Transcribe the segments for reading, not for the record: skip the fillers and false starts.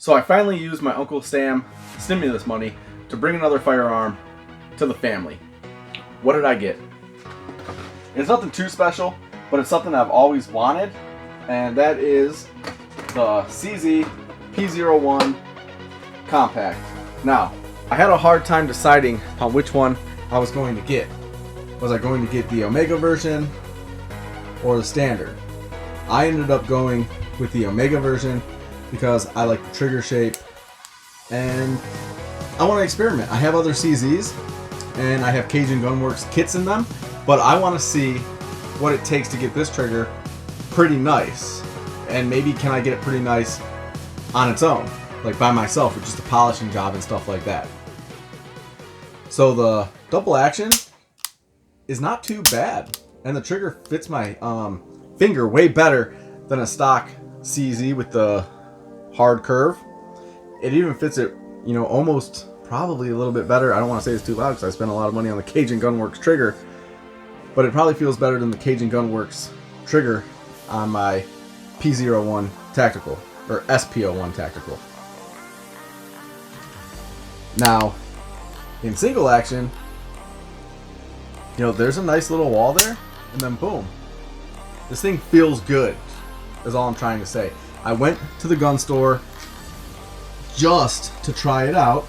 So I finally used my Uncle Sam stimulus money to bring another firearm to the family. What did I get? It's nothing too special, but it's something I've always wanted, and that is the CZ p01 compact. Now, I had a hard time deciding on which one I was going to get. Was I going to get the Omega version or the standard? I ended up going with the Omega version because I like the trigger shape and I want to experiment. I have other CZs and I have Cajun Gunworks kits in them, but I want to see what it takes to get this trigger pretty nice. And maybe can I get it pretty nice on its own, like by myself, with just a polishing job and stuff like that. So the double action is not too bad, and the trigger fits my finger way better than a stock CZ with the hard curve. It even fits it, you know, almost probably a little bit better. I don't want to say it's too loud because I spent a lot of money on the Cajun Gunworks trigger, but it probably feels better than the Cajun Gunworks trigger on my P01 tactical, or SP01 tactical. Now, in single action, you know, there's a nice little wall there, and then boom. This thing feels good, is all I'm trying to say. I went to the gun store just to try it out,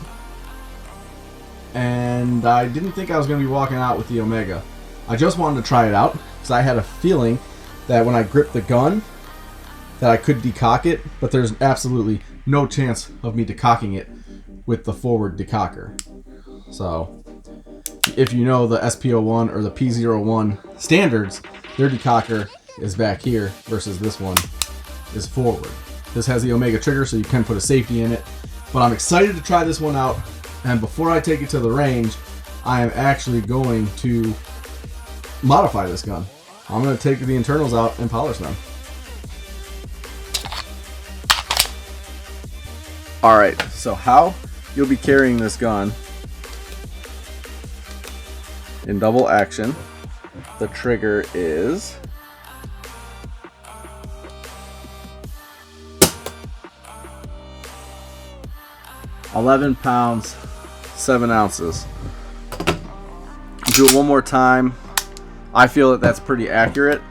and I didn't think I was going to be walking out with the Omega. I just wanted to try it out, because I had a feeling that when I gripped the gun, that I could decock it, but there's absolutely no chance of me decocking it with the forward decocker. So, if you know the SP01 or the P01 standards, their decocker is back here versus this one is forward. This has the Omega trigger, so you can put a safety in it. But I'm excited to try this one out, and before I take it to the range, I am actually going to modify this gun. I'm going to take the internals out and polish them. Alright, so how you'll be carrying this gun in double action. The trigger is £11 pounds, 7 ounces. Do it one more time. I feel that that's pretty accurate.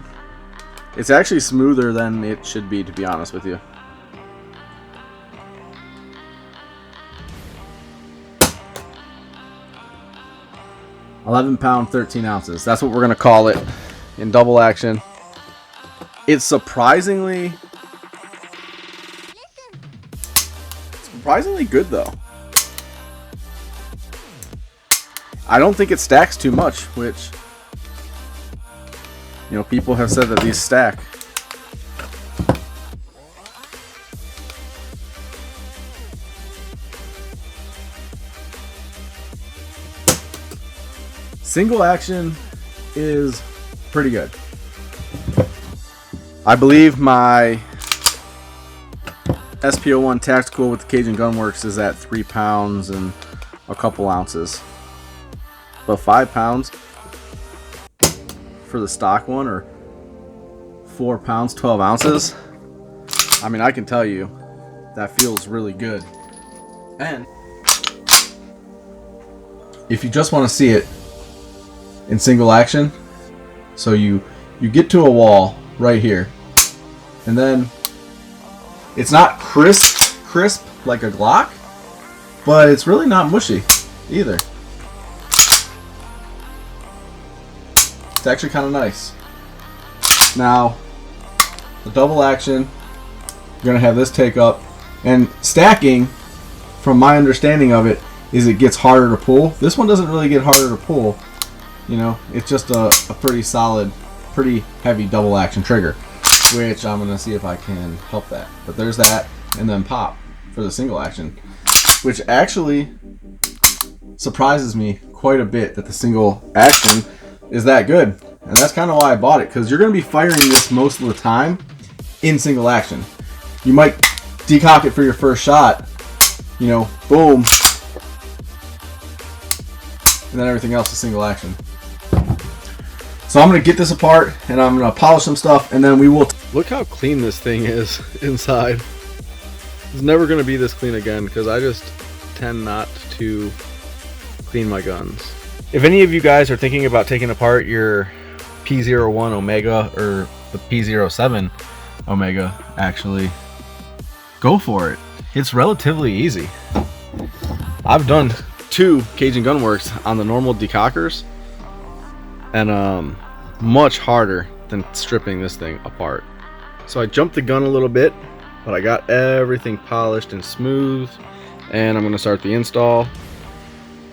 It's actually smoother than it should be, to be honest with you. £11 pounds, 13 ounces. That's what we're gonna call it in double action. It's surprisingly good though. I don't think it stacks too much, which, you know, people have said that these stack. Single action is pretty good. I believe my SP01 tactical with the Cajun Gunworks is at 3 pounds and a couple ounces. But 5 pounds for the stock one, or 4 pounds, 12 ounces. I mean, I can tell you that feels really good. And if you just want to see it in single action, so you get to a wall right here, and then it's not crisp like a Glock, but it's really not mushy either. It's actually kind of nice. Now, the double action, you're going to have this take up, and stacking, from my understanding of it, is it gets harder to pull. This one doesn't really get harder to pull. You know, it's just a pretty solid, pretty heavy double action trigger, which I'm going to see if I can help that. But there's that, and then pop for the single action, which actually surprises me quite a bit that the single action is that good. And that's kind of why I bought it, because you're going to be firing this most of the time in single action. You might decock it for your first shot, you know, boom, and then everything else is single action. So I'm going to get this apart, and I'm going to polish some stuff, and then we will... Look how clean this thing is inside. It's never going to be this clean again because I just tend not to clean my guns. If any of you guys are thinking about taking apart your p01 Omega or the p07 Omega, actually, go for it. It's relatively easy. I've done 2 Cajun Gunworks on the normal decockers, and much harder than stripping this thing apart. So I jumped the gun a little bit, but I got everything polished and smooth, and I'm going to start the install.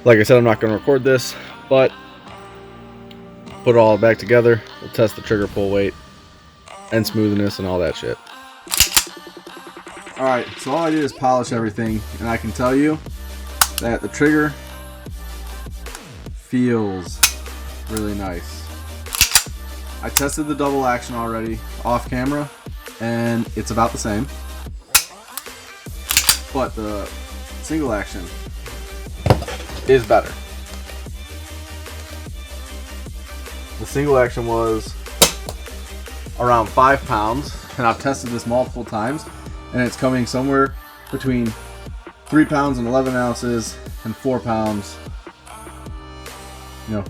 Like I said, I'm not going to record this, but put it all back together. We'll test the trigger pull weight and smoothness and all that shit. Alright, so all I did is polish everything, and I can tell you that the trigger feels really nice. I tested the double action already off camera, and it's about the same. But the single action is better. The single action was around 5 pounds, and I've tested this multiple times, and it's coming somewhere between 3 pounds and 11 ounces and 4 pounds.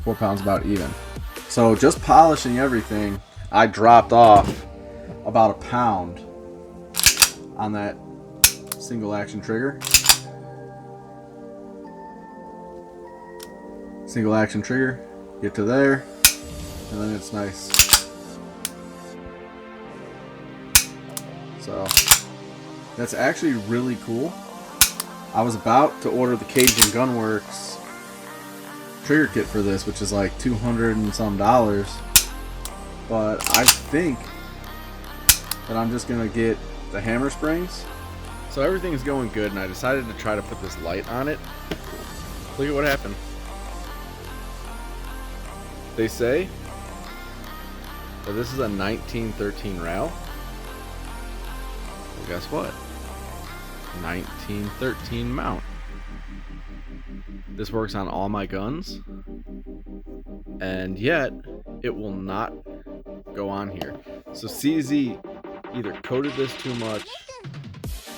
4 pounds about even. So just polishing everything, I dropped off about 1 pound on that single action trigger. Single action trigger, get to there, and then it's nice. So that's actually really cool. I was about to order the Cajun Gunworks trigger kit for this, which is like $200 and some, but I think that I'm just gonna get the hammer springs. So everything is going good, and I decided to try to put this light on it. Look at what happened. They say that this is a 1913 rail. Well, guess what? 1913 mount. This works on all my guns, and yet it will not go on here. So CZ either coated this too much,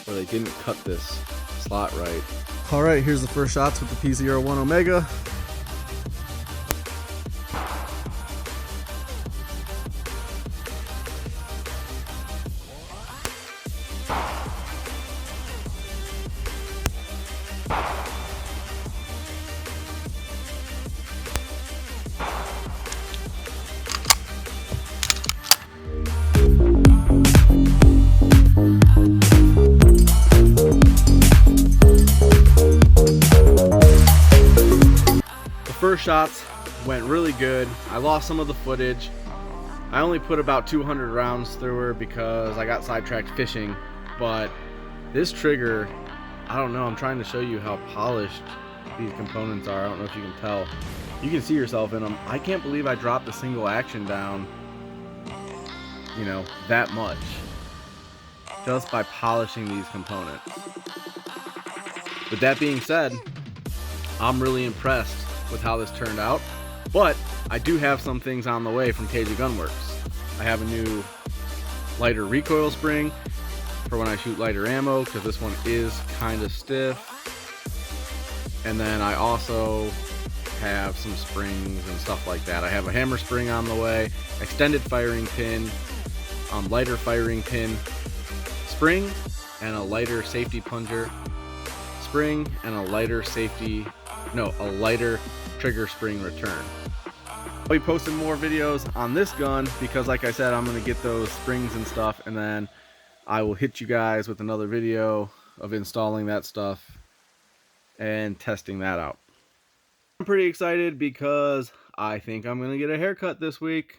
or they didn't cut this slot right. Alright, here's the first shots with the p01 Omega. First shots went really good. I lost some of the footage. I only put about 200 rounds through her because I got sidetracked fishing, but this trigger, I don't know, I'm trying to show you how polished these components are. I don't know if you can tell. You can see yourself in them. I can't believe I dropped the single action down, that much just by polishing these components. With that being said, I'm really impressed with how this turned out, but I do have some things on the way from Cajun Gunworks. I have a new lighter recoil spring for when I shoot lighter ammo, because this one is kind of stiff. And then I also have some springs and stuff like that. I have a hammer spring on the way, extended firing pin, lighter firing pin spring, and a lighter safety plunger spring, and a lighter trigger spring return. I'll be posting more videos on this gun because, like I said, I'm going to get those springs and stuff, and then I will hit you guys with another video of installing that stuff and testing that out. I'm pretty excited because I think I'm going to get a haircut this week.